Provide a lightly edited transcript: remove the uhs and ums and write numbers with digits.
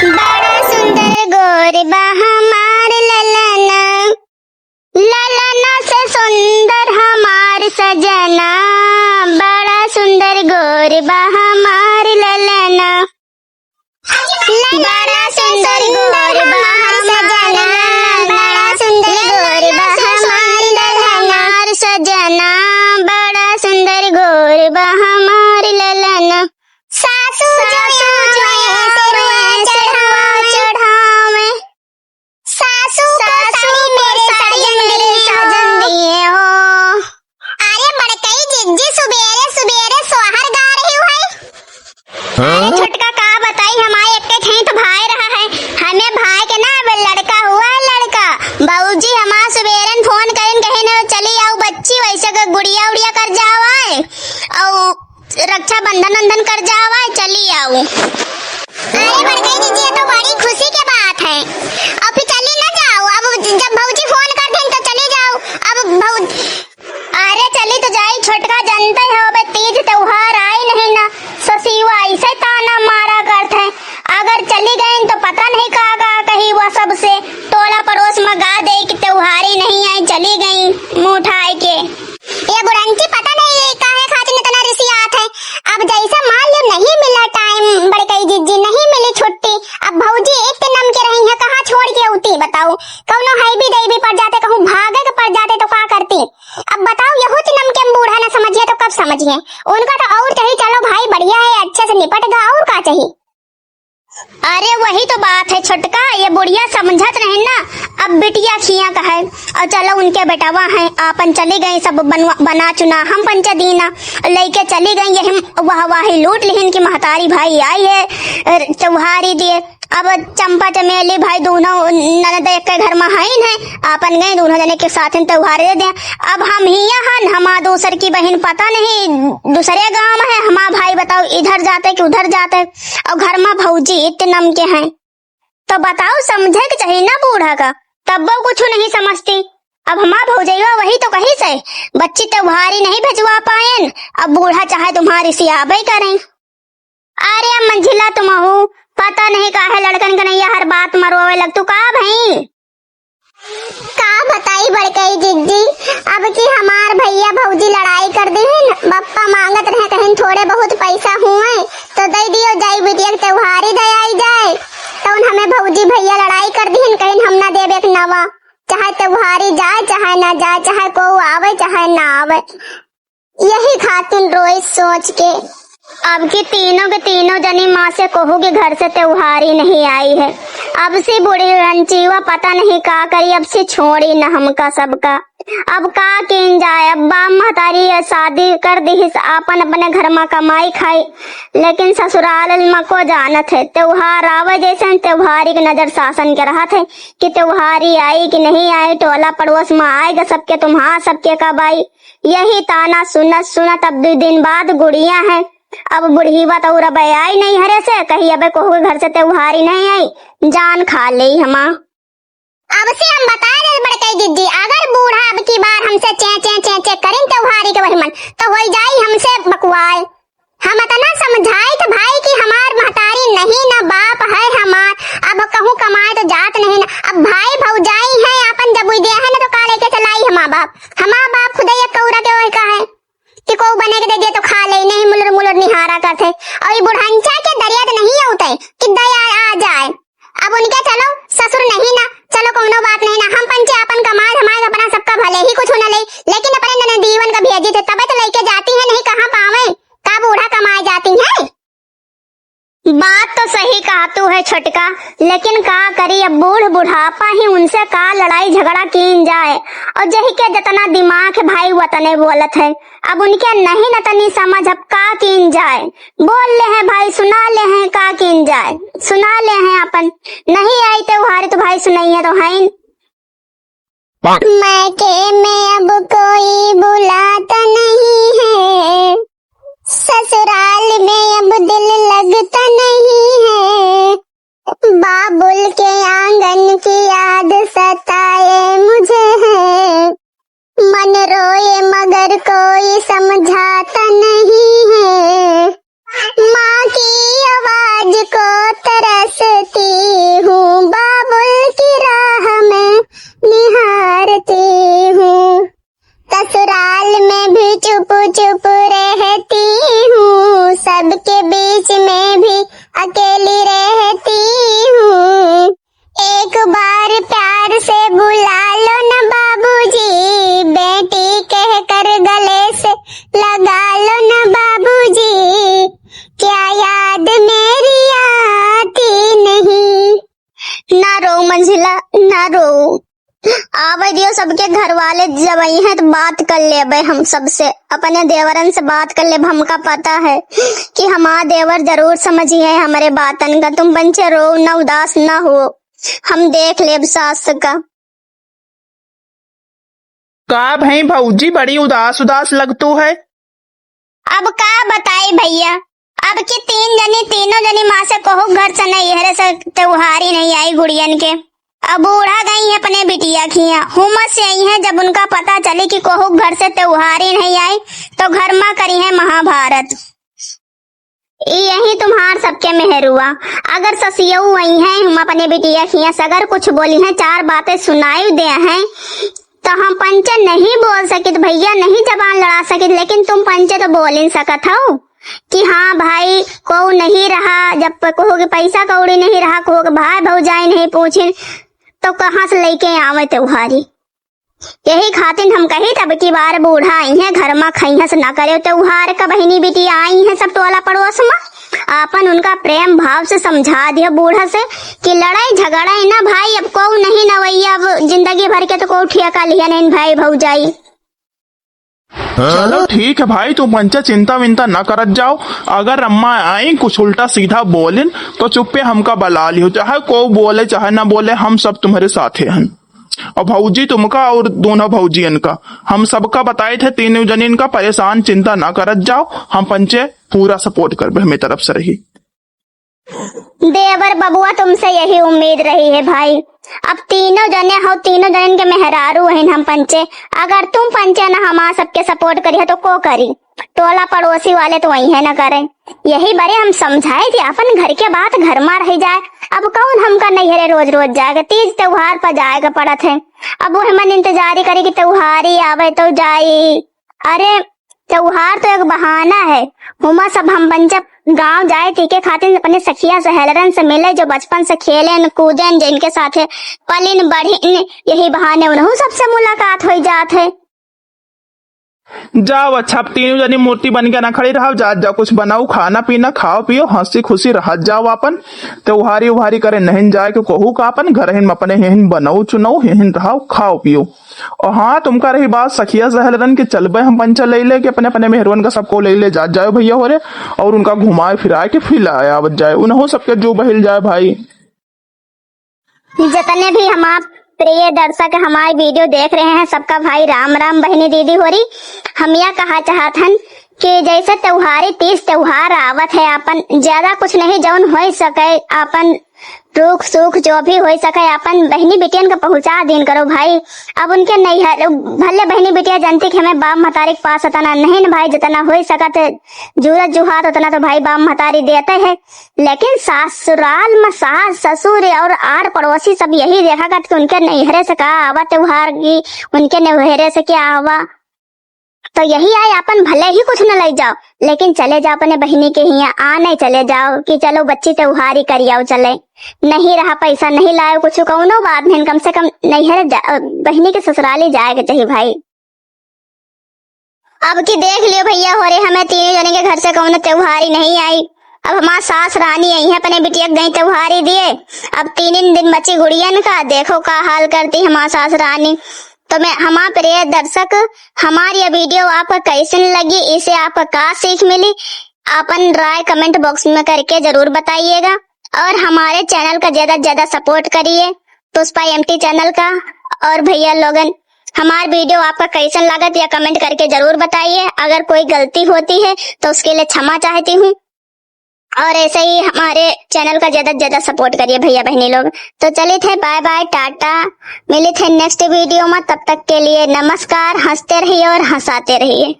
बड़ा सुंदर गोरबा हमार ललना, ललना से सुंदर हमार सजना, बड़ा सुंदर गोरबा हमार ललना, बड़ा सुंदर गोरबा हमार सजना, बड़ा सुंदर गोरबा हमार ललना सजना, बड़ा सुंदर गोरबा हमार ललना। सासू चढ़ावे, सासू मेरे साजन दिए हो। अरे बड़कई जिज्जी सुबेरे सुबेरे सोहर गा रही हो। छोटका का बताई हमारे एक थे तो भाई रहा है, हमें भाई के ना लड़का हुआ है लड़का। बाबूजी हमारा सुबेरन फोन करें कहे ना चली आओ बच्ची वैसे का गुड़िया उड़िया कर जाओ आए और रक्षा बंधन कर जाओ आए चली आओ। अरे बड़कई दीदी ये तो बड़ी खुशी की बात है। अब फिर चली ना जाओ, अब जब भाऊजी फोन कर दें तो चली जाओ। अब अरे चली तो जाई, छोटका जानते हो बे तीज त्योहार आए नहीं ना, ससीवा ऐसे ताना मारा करते हैं। अगर चली गई तो पता नहीं कहा कहीं वो सबसे टोला पड़ोस में गा दे कि त्योहार ही नहीं आई चली गई मुंह उठाए के। ये बुरंकी पता नहीं काहे खातिर इतना रिसियात है। अब जैसा मान लो नहीं मिला टाइम बड़कई जिज्जी नहीं मिली छुट्टी, अब भौजी एक नम के रही है कहाँ छोड़ के उठी बताओ। कौनो है भी दई भी पड़ जाते कहूँ भागे के पड़ जाते तो क्या करती। अब बताओ यहू नम के बूढ़ा ना समझिए तो कब समझिए। उनका तो और चाहिए चलो भाई बढ़िया है अच्छे से निपट गया और क्या चाहिए। अरे वही तो बात है छोटका, ये बुढ़िया समझत नहीं ना। अब बिटिया खिया का है और चलो उनके बेटावा है आपन चली गई सब बना चुना हम पंचदीना लेके चली गई। यही वाही लूट लिहिन की महतारी भाई आई है त्योहारी दिए। अब चंपा चमेली भाई दोनों ननद एक के घर में हाइन है आपन गए दोनों जने के साथ त्योहार दे। अब हम ही हन हमारा दूसर की बहन पता नहीं दूसरे गांव में है, हमारा भाई बताओ इधर जाते कि उधर जाते और घर में भौजी इतने नम के हैं तो बताओ समझे कि चाहिए ना बूढ़ा का, तब वो कुछ नहीं समझती। अब हमारा भौजैया वही तो कहीं से बच्ची त्योहारी नहीं भेजवा पाए, अब बूढ़ा चाहे तुम्हारी सियाबे करें। अरे मंजिला तुम हो पता नहीं काहे लड़कन कन्हैया हर बात मरोवे लग तू का भाई का बताई बड़कई जिज्जी। अब की हमार भैया भौजी लड़ाई कर दी है, बप्पा मांगत रहे कहीं थोड़े बहुत पैसा हुए तो दे दियो जाई बिटिया त्योहारी दे आई जाए तो हमें भौजी भैया लड़ाई कर दी कहीं हम ना देवे एक नवा चाहे त्योहारी जाए चाहे ना जाए चाहे को आवे चाहे ना आवे। यही खातिर रोई सोच के अब की तीनों के तीनों जनी माँ से कहो कि घर से त्योहारी नहीं आई है। अब से बूढ़ी रंचीवा पता नहीं का करी, अब से छोड़ी न हमका सबका। अब का किन जाए, अब बाम महतारी शादी कर दी आपन अपने घर में कमाई खाई, लेकिन ससुराल में को जानत है त्योहार आवे जैसे त्योहारी की नजर शासन के रहा थे कि त्योहारी आई कि नहीं आई, टोला पड़ोस में आएगा सबके तुम्हारा सबके कब आई। यही ताना सुनत अब 2 दिन बाद गुड़िया है। अब बुढ़ी बात और अब आई नहीं हरे से कहीं अब को घर से त्योहारी नहीं आई जान खा ले हमा। अब से हम बता रहे बड़कई दीदी अगर बूढ़ा अब की बार हमसे चे करें त्योहारी के वही मन तो हो जाई हमसे बकवाल। हम इतना समझाए थे भाई कि हमार महतारी नहीं ना बाप है हमार, अब कहूँ कमाए तो जात नहीं ना। अब भाई भौजाई है अपन जब दे है ना तो का लेके चलाई हमारा बाप खुद एक कौरा के वही का है कि को बने के दे दिए तो खा ले नहीं मुलर निहारा करते और ये बुढ़ांचा के दरिया तो नहीं होते कि दया आ जाए। अब उनके चलो ससुर नहीं ना चलो कोनो बात नहीं ना हम पंचे अपन कमाए हमारे अपना सबका भले ही कुछ न ले लेकिन अपने नने दीवन का भेजी थे तब तो लेके जाती है नहीं कहाँ पावे का बूढ़ा कमाए जाती है। बात तो सही कहा तू है छोटका, लेकिन का करी अब बुढ़ापा ही उनसे का लड़ाई झगड़ा कीन जाए और जही के जितना दिमाग है भाई वतने बोलत है। अब उनके नहीं न तनी समझ अब का कीन जाए, बोल ले हैं भाई सुना ले हैं का कीन जाए सुना ले हैं अपन नहीं आई त्योहार तो भाई सुनाइए तो है मैके में अब कोई बुलाता नहीं है, ससुराल में अब दिल लगता नहीं है, बाबुल के आंगन की याद सताए मुझे है, मन रोए मगर कोई समझाता नहीं है, माँ की आवाज को तरसती ना रो मंजिला, ना रो। आवे दियो सबके घर वाले जब आई हैं तो बात कर ले भाई, हम सबसे अपने देवरन से बात कर ले। हमका पता है कि हमारा देवर जरूर समझी है हमारे बातन का। तुम बच्चे रो ना, उदास ना हो, हम देख ले सास का। भाई भौजी बड़ी उदास उदास लगतू है। अब का बताई भैया, अब की तीनों जनी माँ से कहो घर से नहीं हरे से त्योहार ही नहीं आई गुड़ियन के। अब बूढ़ा गई है अपने बिटिया खिया, हुमस से आई है। जब उनका पता चले कि कोहू घर से त्योहार ही नहीं आई तो घर में करी है महाभारत। यही तुम्हार सबके मेहरुआ। अगर ससियऊ आई हैं हम अपने बिटिया खिया से अगर कुछ बोली हैं, चार बातें सुनाई दे हैं तो हम पंचे नहीं बोल सकित भैया, नहीं जबान लड़ा सकित। लेकिन तुम पंचे तो बोल ही सकत हो कि हाँ भाई को नहीं रहा, जब कहो कि पैसा कौड़ी नहीं रहा, कहो कि भाई भौजाई नहीं पूछी तो कहाँ से लेके आवे त्योहारी। यही खातिर हम कही तब की बार बूढ़ा आई है घर में खैया से न करे त्योहार का। बहनी बेटी आई है सब टोला पड़ोस में, आपन उनका प्रेम भाव से समझा दिया बूढ़ा से कि लड़ाई झगड़ा है ना भाई, अब को नहीं नवैया, अब जिंदगी भर के तो को ठेका लिया नहीं भाई भौजाई। चलो ठीक है भाई, तुम पंचा चिंता विंता न करत जाओ। अगर अम्मा आई कुछ उल्टा सीधा बोलिन तो चुप्पे हमका बला लियो, चाहे को बोले चाहे ना बोले, हम सब तुम्हारे साथ हैं। और भौजी तुमका और दोनों भौजियन का हम सबका बताए थे, तीनों जनिन का परेशान चिंता ना करत जाओ, हम पंचे पूरा सपोर्ट कर हमें तरफ से रही। देवर बबुआ तुमसे यही उम्मीद रही है भाई। अब तीनों जने हो, तीनों जन के मेहरारू हैं हम पंचे। अगर तुम पंचे ना हमारा सबके सपोर्ट करी है तो को करी, टोला पड़ोसी वाले तो वही है ना करें। यही बड़े हम समझाए थे अपन घर के बात घर में रह जाए। अब कौन हमका नहीं है रोज रोज जाएगा, तीज त्योहार पर जाएगा पड़त है। अब वो हमन इंतजार करे कि त्योहार ही आवे तो जाई। अरे त्योहार तो एक बहाना है, हुमा सब हम पंचब गांव जाए टीके खातिर अपने सखिया सहेलरन से मिले जो बचपन से खेले कूदे जिनके साथ पलिन बढ़िन, यही बहाने उन्हों सबसे मुलाकात हो जात है। जाओ अच्छा तीनों जनी मूर्ति बन के ना खड़ी रहो, जाओ कुछ बनाओ, खाना पीना खाओ पियो, हंसी खुशी रह जाओ। अपन त्योहारी उहारी करे नहीं जाए कि कहू का अपन घर हिन अपने हिन बनाओ चुनाओ हिन रहो खाओ पियो। और हाँ तुमका रही बात सखिया सहलरन के चलबे हम पंचा ले ले के अपने अपने मेहरवन का सबको ले ले जाओ भैया हो रे, और उनका घुमाए फिराए के फिलाए आवत जाए, उन्हों सबके जो बहिल जाए भाई। जितने भी हम आप प्रिय दर्शक हमारी वीडियो देख रहे हैं सबका भाई राम राम, बहनी दीदी हो रही। हम यह कहा चाहतन कि जैसे त्योहारी तीज त्योहार आवत है, अपन ज्यादा कुछ नहीं जौन हो सके अपन दुख सुख जो भी हो सके अपन बहनी बेटियन का पहुंचा दिन करो भाई। अब उनके नहीं है भले बहनी बेटिया जानती कि हमें बाप महतारी के पास उतना नहीं न भाई, जितना हो सकत जरूरत जुहात उतना तो भाई बाप महतारी देते हैं। लेकिन ससुराल में सास ससुर और आर पड़ोसी सब यही देखा कर कि उनके नैहरे से क्या आवा त्योहार की, उनके नैहरे से क्या आवा। तो यही आए अपन भले ही कुछ न ले जाओ लेकिन चले जाओ अपने बहनी के यहाँ, आ नहीं चले जाओ कि चलो बच्ची त्योहारी करी आओ, चले नहीं रहा पैसा नहीं लाए कुछ कौनो बात नहीं, कम से कम नैहरे बहनी के ससुराली जाएगा चाहिए भाई। अब की देख लियो भैया हो रहे हमें तीनों जने के घर से कौनो त्योहारी नहीं आई। अब हमारा सास रानी आई है अपने बिटिया गई त्योहारी दिए, अब 3 दिन बची गुड़ियन का, देखो का हाल करती हमारा सास रानी। तो मैं हमारे प्रिय दर्शक हमारी यह वीडियो आपको कैसन लगी, इसे आपको क्या सीख मिली, अपन राय कमेंट बॉक्स में करके जरूर बताइएगा। और हमारे चैनल का ज्यादा से ज्यादा सपोर्ट करिए पुष्पा एमटी चैनल का। और भैया लोगन हमारी वीडियो आपका कैसन लागत या कमेंट करके जरूर बताइए। अगर कोई गलती होती है तो उसके लिए क्षमा चाहती हूँ, और ऐसे ही हमारे चैनल का ज्यादा से ज्यादा सपोर्ट करिए भैया बहनी लोग। तो चलिए थे बाय बाय टाटा, मिले थे नेक्स्ट वीडियो में, तब तक के लिए नमस्कार, हंसते रहिए और हंसाते रहिए।